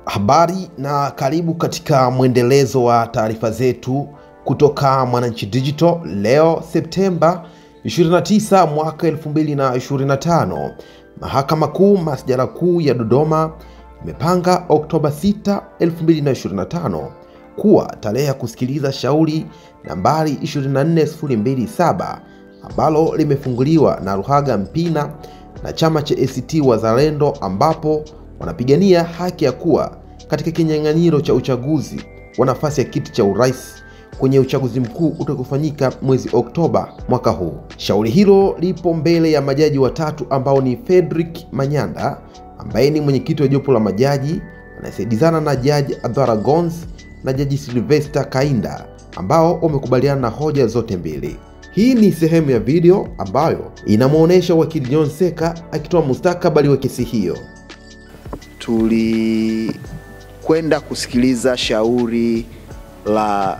Habari na karibu katika mwendelezo wa taarifa zetu kutoka Mwananchi Digital. Leo Septemba 29 mwaka 2025, Mahakama Kuu Masjala Kuu ya Dodoma imepanga Oktoba 6, 2025 kuwa tarehe ya kusikiliza shauri nambari 24027 ambalo limefunguliwa na Luhaga Mpina na chama cha ACT Wazalendo, ambapo wanapigania haki ya kuwa katika kinyang'anyiro cha uchaguzi wa nafasi ya kiti cha urais kwenye uchaguzi mkuu utakofanyika mwezi Oktoba mwaka huu. Shauri hilo lipo mbele ya majaji watatu ambao ni Fredrick Manyanda ambaye ni mwenyekiti wa jopo la majaji anayesaidizana na Jaji Adhara Gons na Jaji Sylvester Kainda, ambao wamekubaliana na hoja zote mbili. Hii ni sehemu ya video ambayo inamuonesha wakili John Seka akitoa mustakabali wa kesi hiyo. Tulikwenda kusikiliza shauri la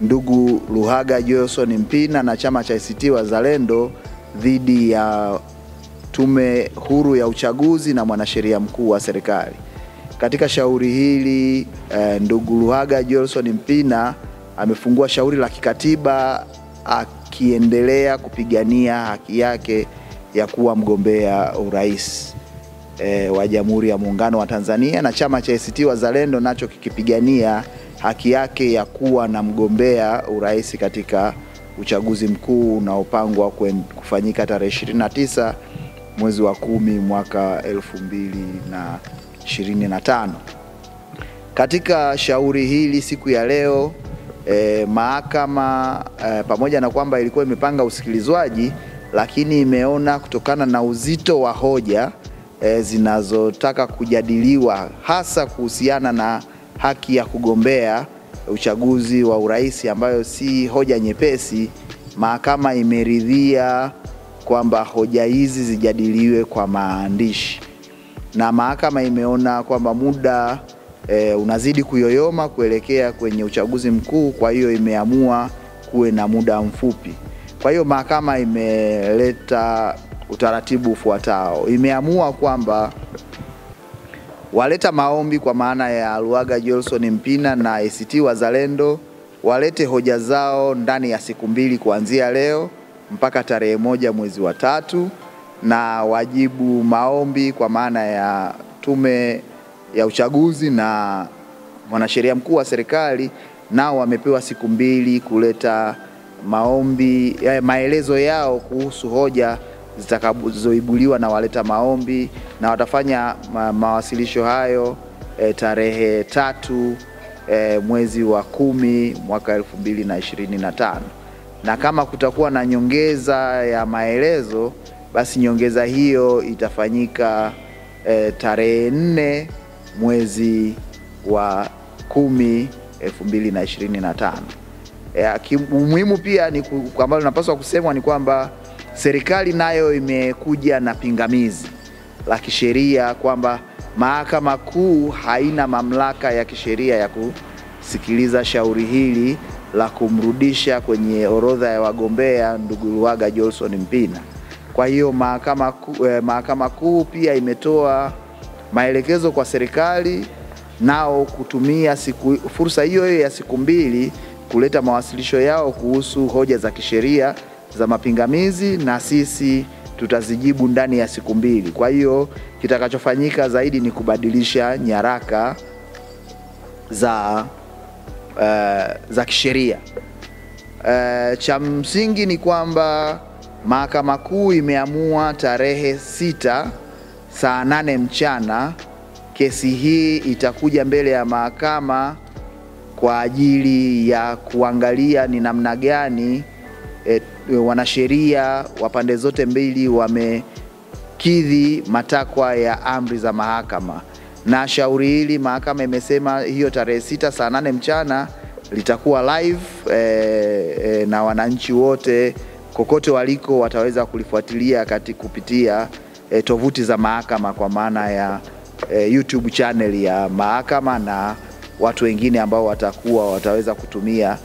ndugu Luhaga Johnson Mpina na chama cha ACT Wazalendo dhidi ya Tume Huru ya Uchaguzi na mwanasheria mkuu wa serikali. Katika shauri hili ndugu Luhaga Johnson Mpina amefungua shauri la kikatiba akiendelea kupigania haki yake ya kuwa mgombea urais wa Jamhuri ya Muungano wa Tanzania, na chama cha ACT Wazalendo nacho kikipigania haki yake ya kuwa na mgombea urais katika uchaguzi mkuu unaopangwa kufanyika tarehe 29 mwezi wa 10 mwaka 2025. Katika shauri hili siku ya leo mahakama pamoja na kwamba ilikuwa imepanga usikilizwaji, lakini imeona kutokana na uzito wa hoja zinazotaka kujadiliwa, hasa kuhusiana na haki ya kugombea uchaguzi wa urais ambayo si hoja nyepesi, mahakama imeridhia kwamba hoja hizi zijadiliwe kwa maandishi, na mahakama imeona kwamba muda unazidi kuyoyoma kuelekea kwenye uchaguzi mkuu, kwa hiyo imeamua kuwe na muda mfupi. Kwa hiyo mahakama imeleta utaratibu ufuatao. Imeamua kwamba waleta maombi kwa maana ya Luhaga Johnson Mpina na ACT Wazalendo walete hoja zao ndani ya siku 2 kuanzia leo mpaka tarehe 1 mwezi wa 3, na wajibu maombi kwa maana ya Tume ya Uchaguzi na mwanasheria mkuu wa serikali nao wamepewa siku 2 kuleta maombi maelezo yao kuhusu hoja zitakazoibuliwa na waleta maombi, na watafanya mawasilisho hayo tarehe 3 mwezi wa 10 mwaka 2025. Na kama kutakuwa na nyongeza ya maelezo, basi nyongeza hiyo itafanyika tarehe 4 mwezi wa 10 2025. Muhimu pia ni kwamba tunapaswa kusemwa ni kwamba serikali nayo imekuja na pingamizi la kisheria kwamba Mahakama Kuu haina mamlaka ya kisheria ya kusikiliza shauri hili la kumrudisha kwenye orodha ya wagombea ndugu Luhaga Johnson Mpina. Kwa hiyo Mahakama Kuu pia imetoa maelekezo kwa serikali nao kutumia fursa hiyo ya siku 2 kuleta mawasilisho yao kuhusu hoja za kisheria za mapingamizi, na sisi tutazijibu ndani ya siku 2. Kwa hiyo kitakachofanyika zaidi ni kubadilisha nyaraka za kisheria. Cha msingi ni kwamba Mahakama Kuu imeamua tarehe 6 saa 8 mchana kesi hii itakuja mbele ya mahakama kwa ajili ya kuangalia ni namna gani wanasheria wa pande zote mbili wamekidhi matakwa ya amri za mahakama. Na shauri hili mahakama imesema hiyo tarehe 6 saa 8 mchana litakuwa live na wananchi wote kokote waliko wataweza kulifuatilia kupitia tovuti za mahakama, kwa maana ya YouTube channel ya mahakama, na watu wengine ambao wataweza kutumia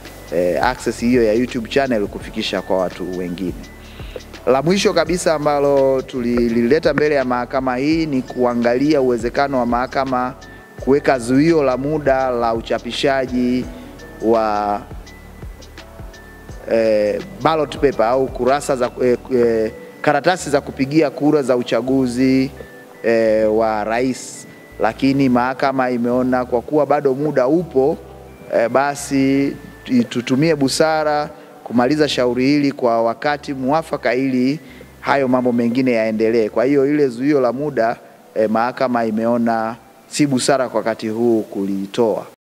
access hiyo ya YouTube channel kufikisha kwa watu wengine. La mwisho kabisa ambalo tulileta mbele ya mahakama hii ni kuangalia uwezekano wa mahakama kuweka zuio la muda la uchapishaji wa ballot paper au kurasa za karatasi za kupigia kura za uchaguzi wa rais, lakini mahakama imeona kwa kuwa bado muda upo, basi tutumie busara kumaliza shauri hili kwa wakati muafaka ili hayo mambo mengine yaendelee. Kwa hiyo ile zuio la muda mahakama imeona si busara kwa wakati huu kulitoa.